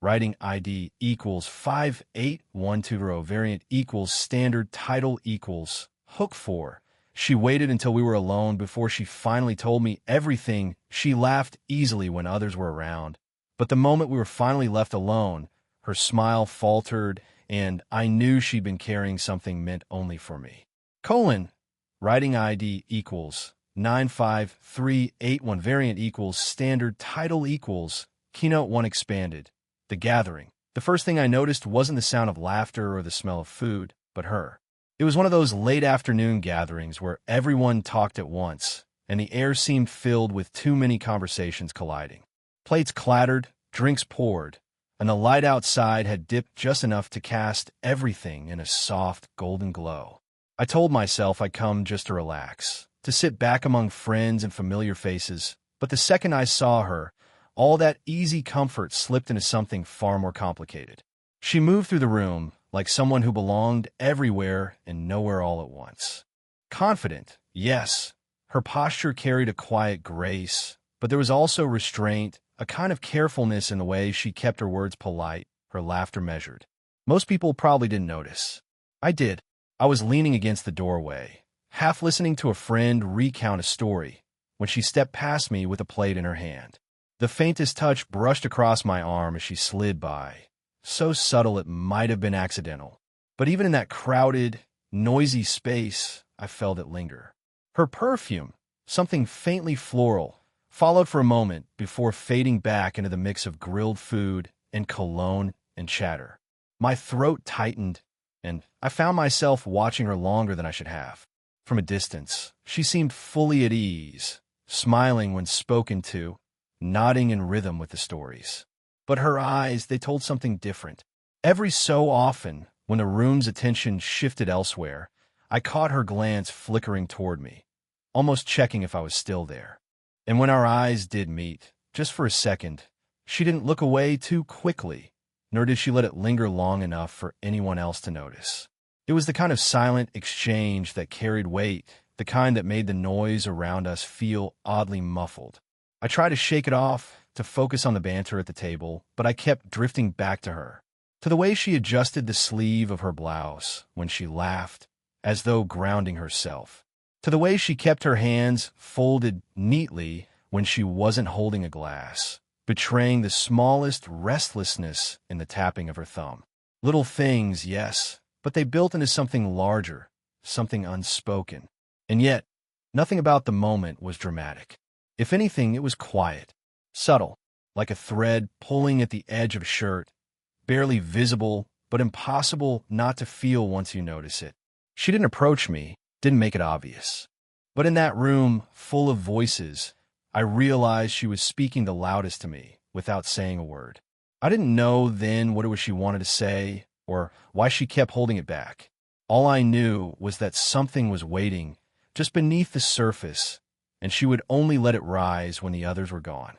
writing ID equals 58120, variant equals standard, title equals hook 4. She waited until we were alone before she finally told me everything. She laughed easily when others were around, but the moment we were finally left alone, her smile faltered, and I knew she'd been carrying something meant only for me. Writing ID equals 95381, variant equals standard, title equals Keynote 1 expanded. The gathering. The first thing I noticed wasn't the sound of laughter or the smell of food, but her. It was one of those late afternoon gatherings where everyone talked at once, and the air seemed filled with too many conversations colliding. Plates clattered, drinks poured, and the light outside had dipped just enough to cast everything in a soft, golden glow. I told myself I'd come just to relax, to sit back among friends and familiar faces, but the second I saw her, all that easy comfort slipped into something far more complicated. She moved through the room like someone who belonged everywhere and nowhere all at once. Confident, yes. Her posture carried a quiet grace, but there was also restraint, a kind of carefulness in the way she kept her words polite, her laughter measured. Most people probably didn't notice. I did. I was leaning against the doorway, half listening to a friend recount a story, when she stepped past me with a plate in her hand. The faintest touch brushed across my arm as she slid by, so subtle it might have been accidental. But even in that crowded, noisy space, I felt it linger. Her perfume, something faintly floral, followed for a moment before fading back into the mix of grilled food and cologne and chatter. My throat tightened, and I found myself watching her longer than I should have. From a distance, she seemed fully at ease, smiling when spoken to, nodding in rhythm with the stories. But her eyes, they told something different. Every so often, when the room's attention shifted elsewhere, I caught her glance flickering toward me, almost checking if I was still there. And when our eyes did meet, just for a second, she didn't look away too quickly, nor did she let it linger long enough for anyone else to notice. It was the kind of silent exchange that carried weight, the kind that made the noise around us feel oddly muffled. I tried to shake it off, to focus on the banter at the table, but I kept drifting back to her, to the way she adjusted the sleeve of her blouse when she laughed, as though grounding herself, to the way she kept her hands folded neatly when she wasn't holding a glass, betraying the smallest restlessness in the tapping of her thumb. Little things, yes, but they built into something larger, something unspoken. And yet, nothing about the moment was dramatic. If anything, it was quiet, subtle, like a thread pulling at the edge of a shirt, barely visible, but impossible not to feel once you notice it. She didn't approach me, didn't make it obvious. But in that room, full of voices, I realized she was speaking the loudest to me, without saying a word. I didn't know then what it was she wanted to say, or why she kept holding it back. All I knew was that something was waiting, just beneath the surface, and she would only let it rise when the others were gone.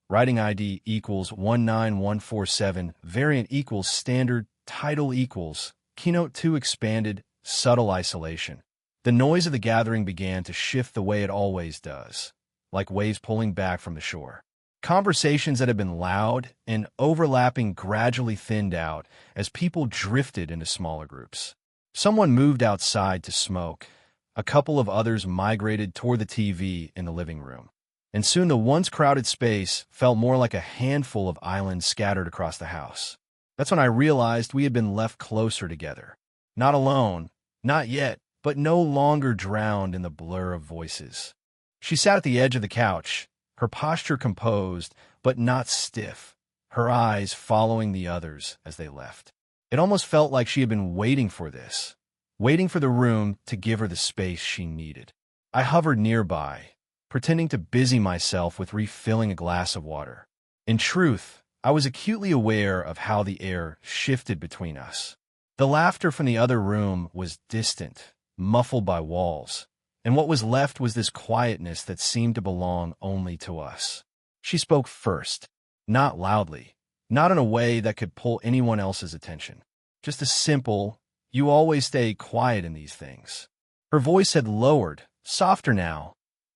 Writing ID equals 19147, variant equals standard, title equals Keynote 2 expanded, subtle isolation. The noise of the gathering began to shift the way it always does, like waves pulling back from the shore. Conversations that had been loud and overlapping gradually thinned out as people drifted into smaller groups. Someone moved outside to smoke. A couple of others migrated toward the TV in the living room. And soon the once crowded space felt more like a handful of islands scattered across the house. That's when I realized we had been left closer together. Not alone, not yet, but no longer drowned in the blur of voices. She sat at the edge of the couch, her posture composed, but not stiff, her eyes following the others as they left. It almost felt like she had been waiting for this, waiting for the room to give her the space she needed. I hovered nearby, pretending to busy myself with refilling a glass of water. In truth, I was acutely aware of how the air shifted between us. The laughter from the other room was distant, muffled by walls, and what was left was this quietness that seemed to belong only to us. She spoke first, not loudly, not in a way that could pull anyone else's attention. Just a simple, "You always stay quiet in these things." Her voice had lowered, softer now,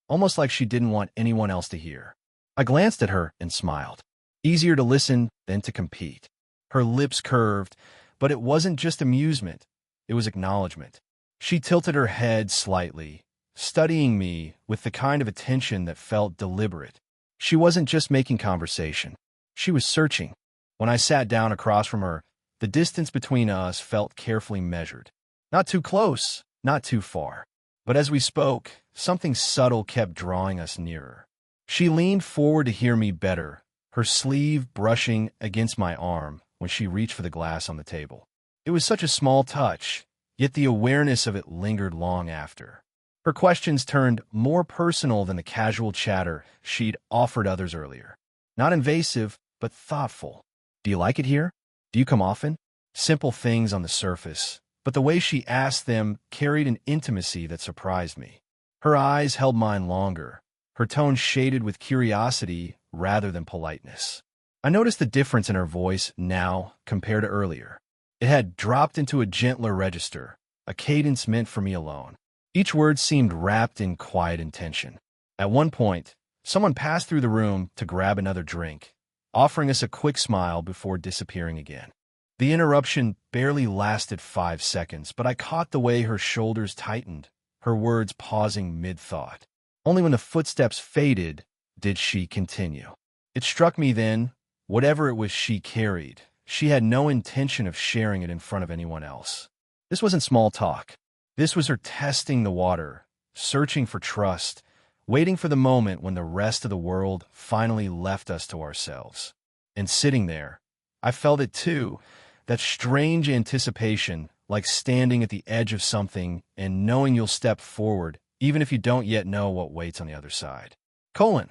almost like she didn't want anyone else to hear. I glanced at her and smiled. Easier to listen than to compete. Her lips curved, but it wasn't just amusement. It was acknowledgement. She tilted her head slightly, studying me with the kind of attention that felt deliberate. She wasn't just making conversation. She was searching. When I sat down across from her, the distance between us felt carefully measured. Not too close, not too far. But as we spoke, something subtle kept drawing us nearer. She leaned forward to hear me better, her sleeve brushing against my arm when she reached for the glass on the table. It was such a small touch, yet the awareness of it lingered long after. Her questions turned more personal than the casual chatter she'd offered others earlier. Not invasive, but thoughtful. Do you like it here? Do you come often? Simple things on the surface, but the way she asked them carried an intimacy that surprised me. Her eyes held mine longer, her tone shaded with curiosity rather than politeness. I noticed the difference in her voice now compared to earlier. It had dropped into a gentler register, a cadence meant for me alone. Each word seemed wrapped in quiet intention. At one point, someone passed through the room to grab another drink, offering us a quick smile before disappearing again. The interruption barely lasted 5 seconds, but I caught the way her shoulders tightened, her words pausing mid-thought. Only when the footsteps faded did she continue. It struck me then, whatever it was she carried, she had no intention of sharing it in front of anyone else. This wasn't small talk. This was her testing the water, searching for trust, waiting for the moment when the rest of the world finally left us to ourselves. And sitting there, I felt it too, that strange anticipation, like standing at the edge of something and knowing you'll step forward, even if you don't yet know what waits on the other side. Colon.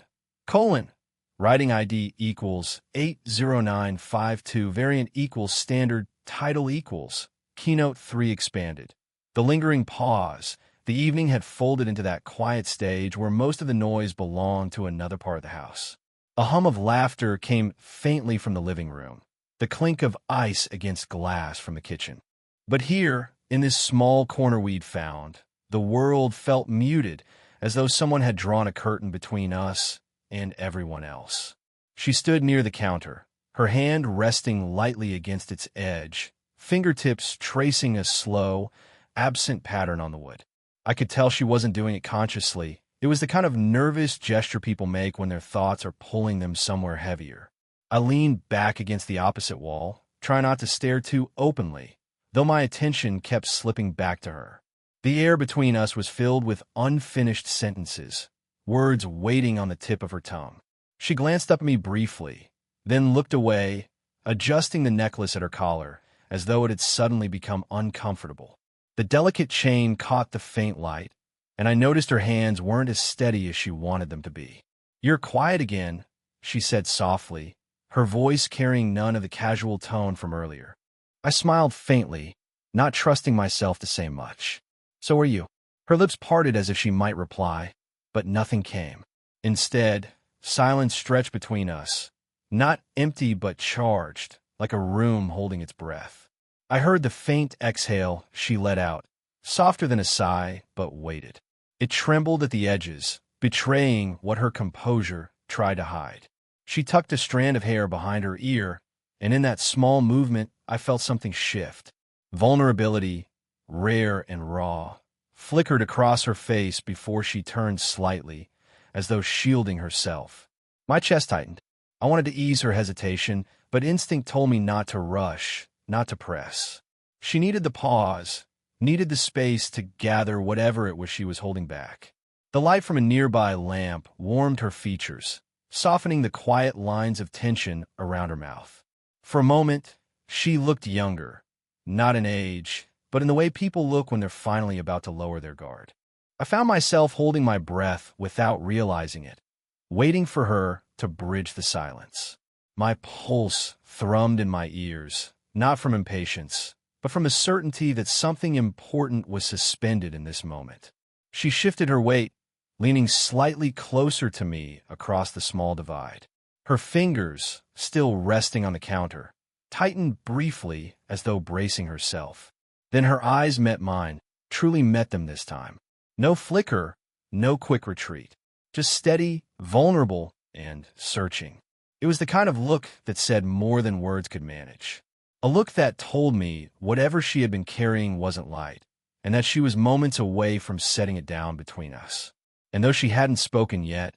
Writing ID equals 80952, variant equals standard, title equals Keynote 3 expanded. The lingering pause. The evening had folded into that quiet stage where most of the noise belonged to another part of the house. A hum of laughter came faintly from the living room, the clink of ice against glass from the kitchen. But here, in this small corner we'd found, the world felt muted, as though someone had drawn a curtain between us and everyone else. She stood near the counter, her hand resting lightly against its edge, fingertips tracing a slow, absent pattern on the wood. I could tell she wasn't doing it consciously. It was the kind of nervous gesture people make when their thoughts are pulling them somewhere heavier. I leaned back against the opposite wall, trying not to stare too openly, though my attention kept slipping back to her. The air between us was filled with unfinished sentences, words waiting on the tip of her tongue. She glanced up at me briefly, then looked away, adjusting the necklace at her collar, as though it had suddenly become uncomfortable. The delicate chain caught the faint light, and I noticed her hands weren't as steady as she wanted them to be. "You're quiet again," she said softly, her voice carrying none of the casual tone from earlier. I smiled faintly, not trusting myself to say much. "So are you." Her lips parted as if she might reply, but nothing came. Instead, silence stretched between us, not empty but charged, like a room holding its breath. I heard the faint exhale she let out, softer than a sigh, but weighted. It trembled at the edges, betraying what her composure tried to hide. She tucked a strand of hair behind her ear, and in that small movement I felt something shift. Vulnerability, rare and raw, flickered across her face before she turned slightly, as though shielding herself. My chest tightened. I wanted to ease her hesitation, but instinct told me not to rush, not to press. She needed the pause, needed the space to gather whatever it was she was holding back. The light from a nearby lamp warmed her features, softening the quiet lines of tension around her mouth. For a moment, she looked younger, not in age, but in the way people look when they're finally about to lower their guard. I found myself holding my breath without realizing it, waiting for her to bridge the silence. My pulse thrummed in my ears, not from impatience, but from a certainty that something important was suspended in this moment. She shifted her weight, leaning slightly closer to me across the small divide. Her fingers, still resting on the counter, tightened briefly as though bracing herself. Then her eyes met mine, truly met them this time. No flicker, no quick retreat. Just steady, vulnerable, and searching. It was the kind of look that said more than words could manage. A look that told me whatever she had been carrying wasn't light, and that she was moments away from setting it down between us. And though she hadn't spoken yet,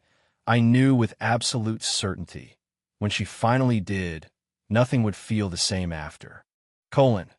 I knew with absolute certainty, when she finally did, nothing would feel the same after. Colon,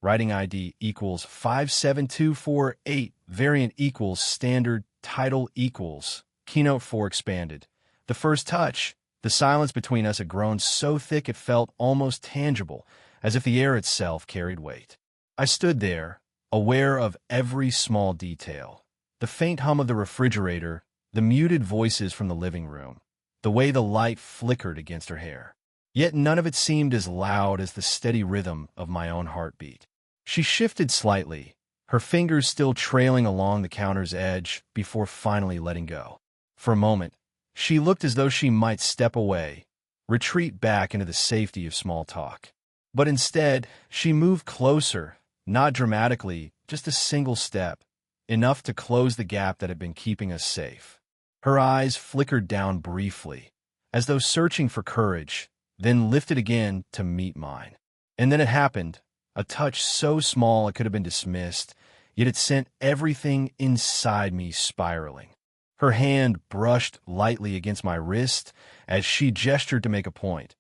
writing ID equals 57248, variant equals standard, title equals, keynote 4 expanded. The first touch, the silence between us had grown so thick it felt almost tangible, as if the air itself carried weight. I stood there, aware of every small detail. The faint hum of the refrigerator, the muted voices from the living room, the way the light flickered against her hair. Yet none of it seemed as loud as the steady rhythm of my own heartbeat. She shifted slightly, her fingers still trailing along the counter's edge before finally letting go. For a moment, she looked as though she might step away, retreat back into the safety of small talk. But instead, she moved closer, not dramatically, just a single step, enough to close the gap that had been keeping us safe. Her eyes flickered down briefly, as though searching for courage, then lifted again to meet mine. And then it happened, a touch so small it could have been dismissed, yet it sent everything inside me spiraling. Her hand brushed lightly against my wrist as she gestured to make a point,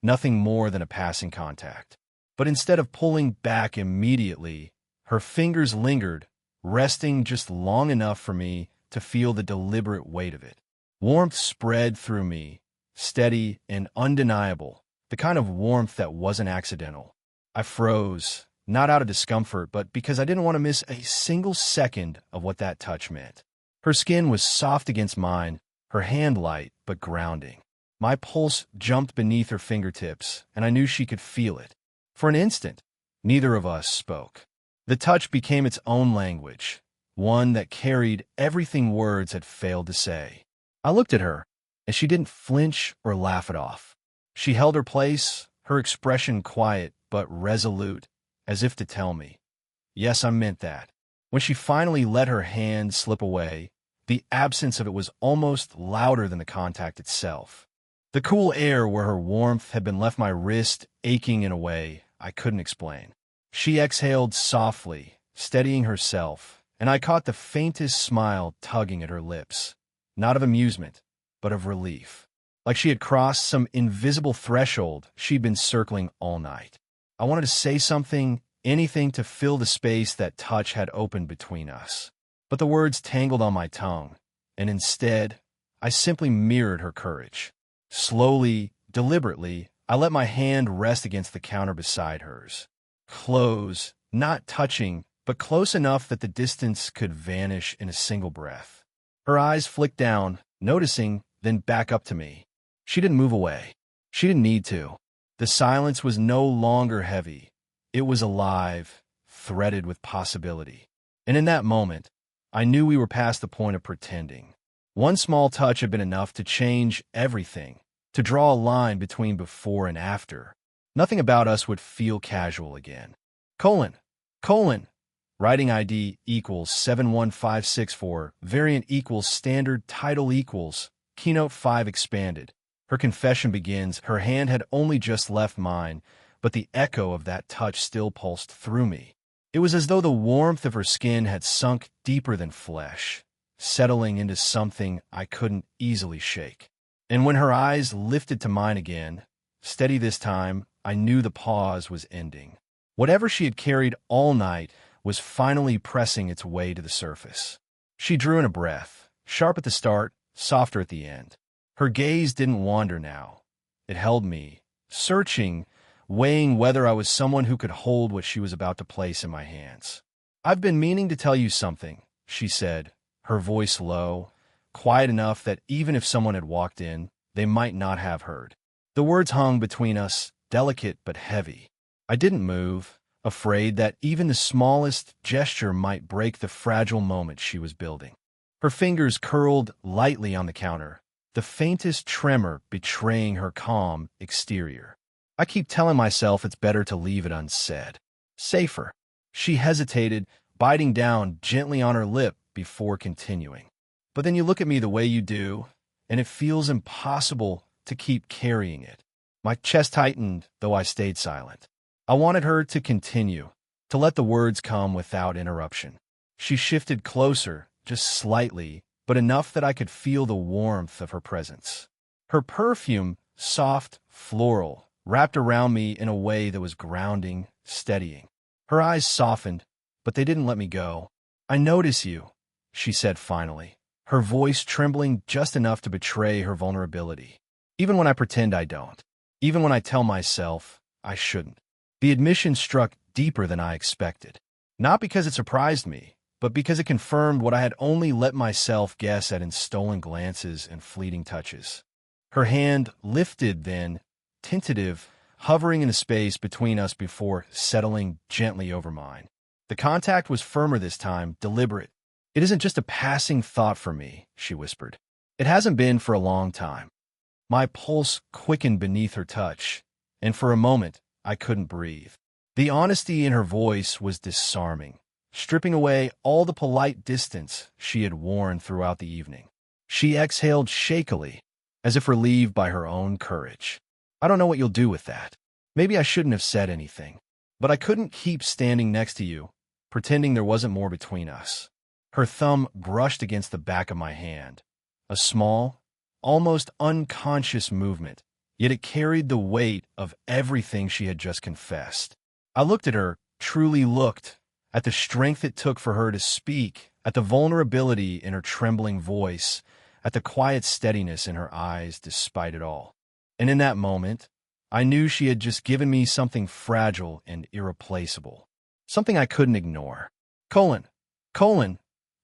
nothing more than a passing contact. But instead of pulling back immediately, her fingers lingered, resting just long enough for me to feel the deliberate weight of it. Warmth spread through me, steady and undeniable, the kind of warmth that wasn't accidental. I froze, not out of discomfort, but because I didn't want to miss a single second of what that touch meant. Her skin was soft against mine, her hand light but grounding. My pulse jumped beneath her fingertips, and I knew she could feel it. For an instant, neither of us spoke. The touch became its own language, one that carried everything words had failed to say. I looked at her, and she didn't flinch or laugh it off. She held her place, her expression quiet but resolute, as if to tell me, yes, I meant that. When she finally let her hand slip away, the absence of it was almost louder than the contact itself. The cool air where her warmth had been left my wrist aching in a way I couldn't explain. She exhaled softly, steadying herself, and I caught the faintest smile tugging at her lips, not of amusement, but of relief. Like she had crossed some invisible threshold she'd been circling all night. I wanted to say something, anything to fill the space that touch had opened between us. But the words tangled on my tongue, and instead, I simply mirrored her courage. Slowly, deliberately, I let my hand rest against the counter beside hers. Close, not touching, but close enough that the distance could vanish in a single breath. Her eyes flicked down, noticing, then back up to me. She didn't move away. She didn't need to. The silence was no longer heavy. It was alive, threaded with possibility. And in that moment, I knew we were past the point of pretending. One small touch had been enough to change everything, to draw a line between before and after. Nothing about us would feel casual again. Writing ID equals 71564, variant equals standard, title equals, keynote 5 expanded. Her confession begins, her hand had only just left mine, but the echo of that touch still pulsed through me. It was as though the warmth of her skin had sunk deeper than flesh, settling into something I couldn't easily shake. And when her eyes lifted to mine again, steady this time, I knew the pause was ending. Whatever she had carried all night was finally pressing its way to the surface. She drew in a breath, sharp at the start, softer at the end. Her gaze didn't wander now. It held me, searching, weighing whether I was someone who could hold what she was about to place in my hands. "I've been meaning to tell you something," she said, her voice low, quiet enough that even if someone had walked in, they might not have heard. The words hung between us, delicate but heavy. I didn't move, afraid that even the smallest gesture might break the fragile moment she was building. Her fingers curled lightly on the counter, the faintest tremor betraying her calm exterior. I keep telling myself it's better to leave it unsaid. Safer. She hesitated, biting down gently on her lip before continuing. But then you look at me the way you do, and it feels impossible to keep carrying it. My chest tightened, though I stayed silent. I wanted her to continue, to let the words come without interruption. She shifted closer, just slightly, but enough that I could feel the warmth of her presence. Her perfume, soft, floral, wrapped around me in a way that was grounding, steadying. Her eyes softened, but they didn't let me go. "I notice you," she said finally, her voice trembling just enough to betray her vulnerability. "Even when I pretend I don't. Even when I tell myself I shouldn't." The admission struck deeper than I expected. Not because it surprised me, but because it confirmed what I had only let myself guess at in stolen glances and fleeting touches. Her hand lifted then, tentative, hovering in the space between us before settling gently over mine. The contact was firmer this time, deliberate. "It isn't just a passing thought for me," she whispered. "It hasn't been for a long time." My pulse quickened beneath her touch, and for a moment I couldn't breathe. The honesty in her voice was disarming, stripping away all the polite distance she had worn throughout the evening. She exhaled shakily, as if relieved by her own courage. "I don't know what you'll do with that. Maybe I shouldn't have said anything. But I couldn't keep standing next to you, pretending there wasn't more between us." Her thumb brushed against the back of my hand. A small, almost unconscious movement, yet it carried the weight of everything she had just confessed. I looked at her, truly looked, at the strength it took for her to speak, at the vulnerability in her trembling voice, at the quiet steadiness in her eyes despite it all. And in that moment, I knew she had just given me something fragile and irreplaceable, something I couldn't ignore.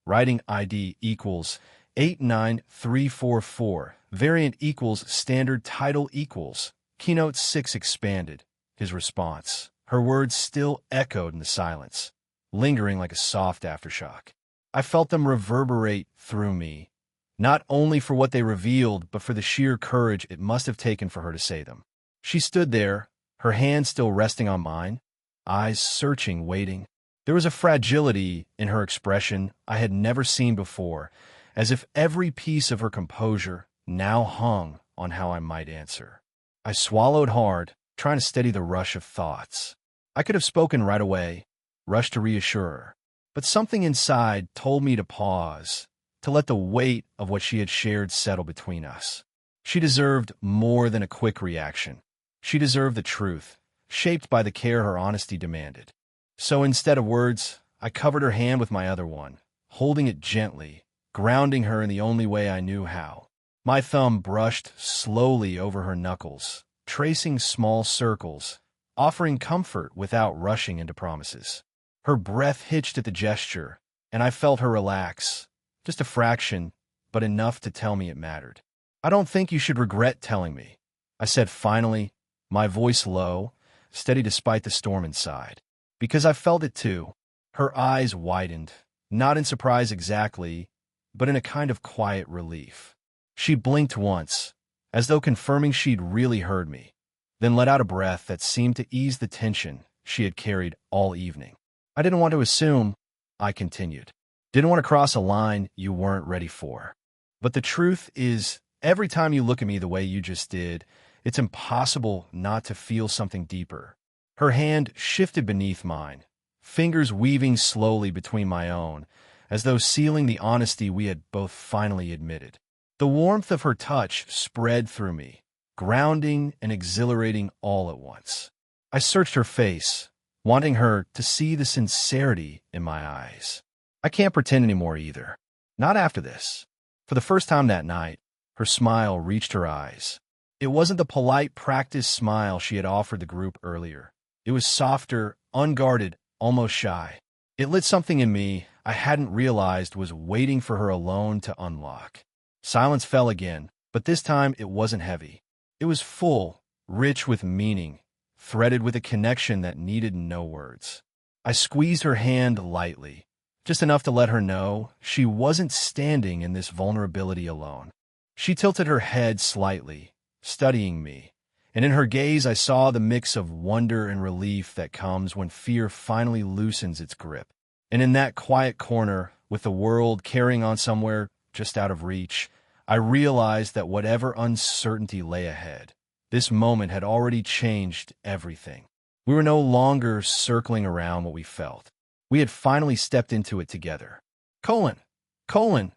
Writing ID equals 89344, variant equals standard title equals, keynote 6 expanded, his response. Her words still echoed in the silence, lingering like a soft aftershock. I felt them reverberate through me, not only for what they revealed, but for the sheer courage it must have taken for her to say them. She stood there, her hand still resting on mine, eyes searching, waiting. There was a fragility in her expression I had never seen before, as if every piece of her composure now hung on how I might answer. I swallowed hard, trying to steady the rush of thoughts. I could have spoken right away, rushed to reassure her, but something inside told me to pause, to let the weight of what she had shared settle between us. She deserved more than a quick reaction. She deserved the truth, shaped by the care her honesty demanded. So instead of words, I covered her hand with my other one, holding it gently, grounding her in the only way I knew how. My thumb brushed slowly over her knuckles, tracing small circles, offering comfort without rushing into promises. Her breath hitched at the gesture, and I felt her relax, just a fraction, but enough to tell me it mattered. "I don't think you should regret telling me," I said finally, my voice low, steady despite the storm inside. Because I felt it too. Her eyes widened, not in surprise exactly, but in a kind of quiet relief. She blinked once, as though confirming she'd really heard me, then let out a breath that seemed to ease the tension she had carried all evening. "I didn't want to assume," I continued. "Didn't want to cross a line you weren't ready for. But the truth is, every time you look at me the way you just did, it's impossible not to feel something deeper." Her hand shifted beneath mine, fingers weaving slowly between my own, as though sealing the honesty we had both finally admitted. The warmth of her touch spread through me, grounding and exhilarating all at once. I searched her face, wanting her to see the sincerity in my eyes. I can't pretend anymore either. Not after this. For the first time that night, her smile reached her eyes. It wasn't the polite practice smile she had offered the group earlier. It was softer, unguarded, almost shy. It lit something in me I hadn't realized was waiting for her alone to unlock. Silence fell again, but this time it wasn't heavy. It was full, rich with meaning, threaded with a connection that needed no words. I squeezed her hand lightly, just enough to let her know she wasn't standing in this vulnerability alone. She tilted her head slightly, studying me, and in her gaze I saw the mix of wonder and relief that comes when fear finally loosens its grip. And in that quiet corner, with the world carrying on somewhere just out of reach, I realized that whatever uncertainty lay ahead, this moment had already changed everything. We were no longer circling around what we felt. We had finally stepped into it together. Colon,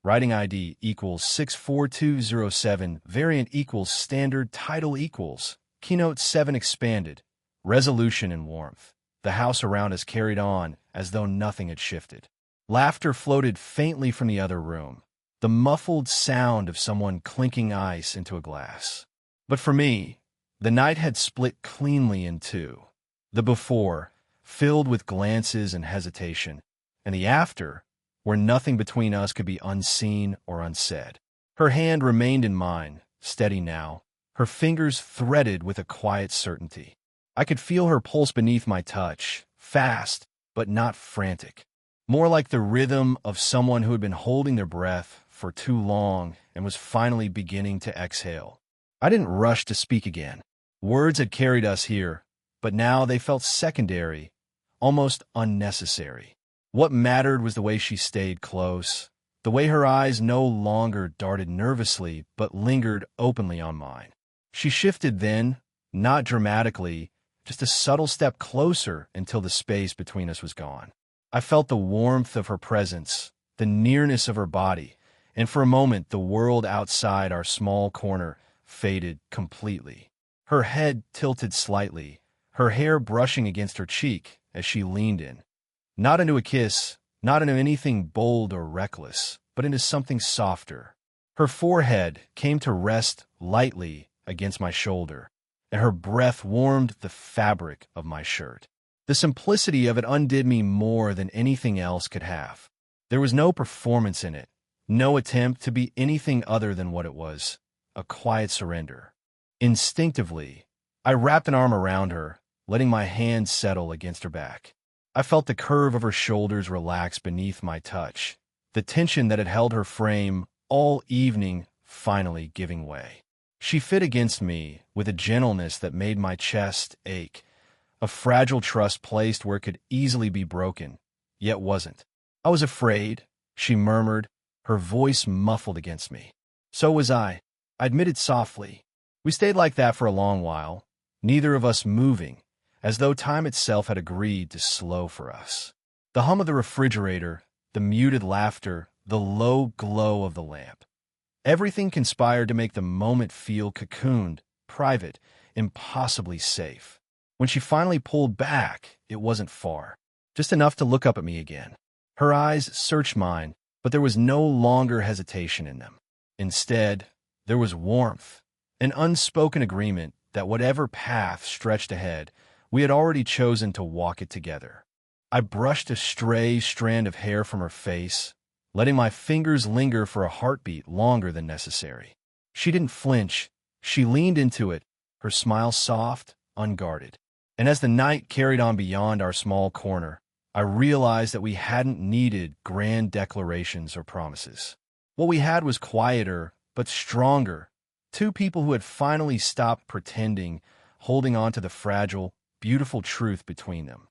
writing ID equals 64207, variant equals standard, title equals, keynote 7 expanded, resolution and warmth. The house around us carried on as though nothing had shifted. Laughter floated faintly from the other room, the muffled sound of someone clinking ice into a glass. But for me, the night had split cleanly in two. The before, filled with glances and hesitation, and the after, where nothing between us could be unseen or unsaid. Her hand remained in mine, steady now, her fingers threaded with a quiet certainty. I could feel her pulse beneath my touch, fast, but not frantic. More like the rhythm of someone who had been holding their breath for too long and was finally beginning to exhale. I didn't rush to speak again. Words had carried us here, but now they felt secondary, almost unnecessary. What mattered was the way she stayed close, the way her eyes no longer darted nervously but lingered openly on mine. She shifted then, not dramatically, just a subtle step closer until the space between us was gone. I felt the warmth of her presence, the nearness of her body, and for a moment the world outside our small corner faded completely. Her head tilted slightly, her hair brushing against her cheek as she leaned in. Not into a kiss, not into anything bold or reckless, but into something softer. Her forehead came to rest lightly against my shoulder, and her breath warmed the fabric of my shirt. The simplicity of it undid me more than anything else could have. There was no performance in it, no attempt to be anything other than what it was, a quiet surrender. Instinctively, I wrapped an arm around her, letting my hand settle against her back. I felt the curve of her shoulders relax beneath my touch, the tension that had held her frame all evening finally giving way. She fit against me with a gentleness that made my chest ache, a fragile trust placed where it could easily be broken, yet wasn't. I was afraid, she murmured, her voice muffled against me. So was I admitted softly. We stayed like that for a long while, neither of us moving, as though time itself had agreed to slow for us. The hum of the refrigerator, the muted laughter, the low glow of the lamp. Everything conspired to make the moment feel cocooned, private, impossibly safe. When she finally pulled back, it wasn't far, just enough to look up at me again. Her eyes searched mine, but there was no longer hesitation in them. Instead, there was warmth, an unspoken agreement that whatever path stretched ahead, we had already chosen to walk it together. I brushed a stray strand of hair from her face, letting my fingers linger for a heartbeat longer than necessary. She didn't flinch. She leaned into it, her smile soft, unguarded. And as the night carried on beyond our small corner, I realized that we hadn't needed grand declarations or promises. What we had was quieter, but stronger. Two people who had finally stopped pretending, holding on to the fragile, beautiful truth between them.